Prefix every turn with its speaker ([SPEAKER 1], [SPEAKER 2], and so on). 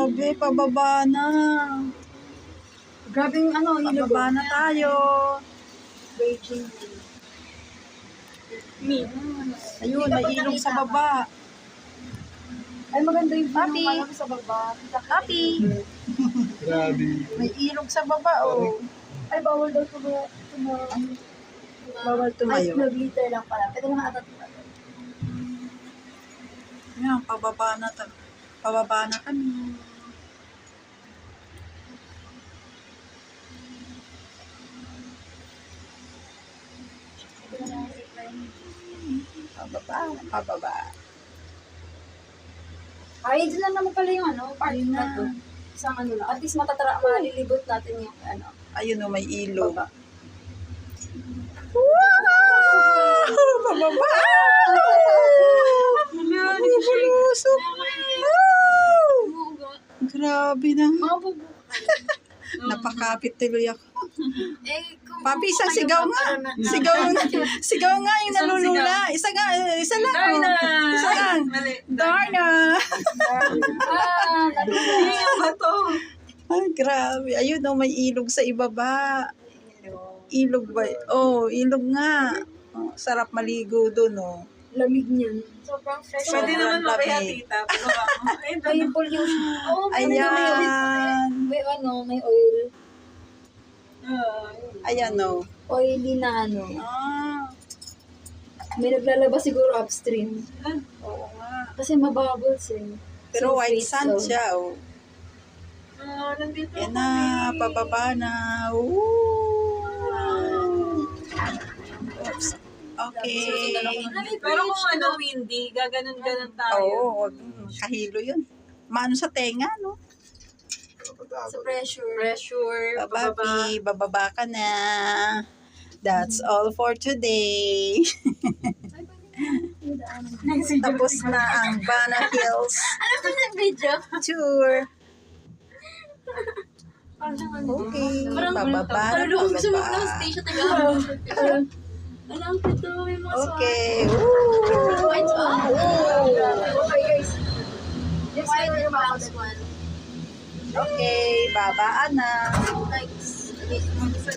[SPEAKER 1] Grabe, pababa na.
[SPEAKER 2] Grabe yung ano, ilog.
[SPEAKER 1] Pababa na tayo.
[SPEAKER 2] Beijing. Me.
[SPEAKER 1] Ayun, may ilog sa baba.
[SPEAKER 2] Ay, maganda yung
[SPEAKER 1] Papi.
[SPEAKER 2] malam sa baba.
[SPEAKER 1] Papi.
[SPEAKER 3] Grabe.
[SPEAKER 1] May ilog sa baba, oh.
[SPEAKER 2] Ay, bawal daw
[SPEAKER 1] Bawal tumayo.
[SPEAKER 2] Ay, nag-liter lang pala. Pwede naman ata tumayo.
[SPEAKER 1] Yan, pababa na. Pababa na kami. Pababa.
[SPEAKER 2] Ay, dyan lang naman pala yung ano, park
[SPEAKER 1] Ayun
[SPEAKER 2] na
[SPEAKER 1] na.
[SPEAKER 2] to. Isang ano lang. At least malilibot natin yung ano.
[SPEAKER 1] Ayun, oh, may ilog.
[SPEAKER 2] Baba.
[SPEAKER 1] Wow! Pababa! Bubulusok! Wow! Grabe na. Napakapit tuloy ako. Papi, isang sigaw nga. Sigaw nga yung nalulula. Isa lang.
[SPEAKER 3] Darna!
[SPEAKER 1] Isa lang. Darna!
[SPEAKER 3] Bato!
[SPEAKER 1] Ay, grabe. Ayun, oh, may ilog sa ibaba. Ilog ba? Oh, ilog nga. Oh, sarap maligo dun, oh.
[SPEAKER 2] Lamig niyan. Sobrang fresh.
[SPEAKER 3] Pwede naman
[SPEAKER 1] Sobrang
[SPEAKER 3] mamaya,
[SPEAKER 1] lamig.
[SPEAKER 3] tita. Pagawa mo.
[SPEAKER 2] Ay, yung pollution. Oo,
[SPEAKER 1] Ayan.
[SPEAKER 2] may ano, may oil.
[SPEAKER 1] Ayan, oh.
[SPEAKER 2] Oily na ano.
[SPEAKER 1] Ah,
[SPEAKER 2] May naglalabas siguro upstream.
[SPEAKER 1] oo nga.
[SPEAKER 2] Kasi mabubbles eh.
[SPEAKER 1] Pero
[SPEAKER 2] So,
[SPEAKER 1] white
[SPEAKER 2] sweet,
[SPEAKER 1] sand
[SPEAKER 2] so.
[SPEAKER 1] siya, oh.
[SPEAKER 3] Nandito
[SPEAKER 1] Yan na, pababa na. Oops. Okay.
[SPEAKER 3] Pero kung ano, windy, gaganon-ganon tayo.
[SPEAKER 1] Oo, kahilo yun. Maano sa tenga, no?
[SPEAKER 2] Sa pressure.
[SPEAKER 3] Pressure, pababa.
[SPEAKER 1] Bababi, bababa ka na. That's all for today. Tapos na ang Bana Hills
[SPEAKER 2] Ano ba yung video?
[SPEAKER 1] tour. Okay, bababa na, bababa.
[SPEAKER 2] station tayo. Alam ko to, may mga
[SPEAKER 1] Okay.
[SPEAKER 2] Points up. Okay guys. Just wait yung box one.
[SPEAKER 1] Okay, babaan na.
[SPEAKER 2] Like,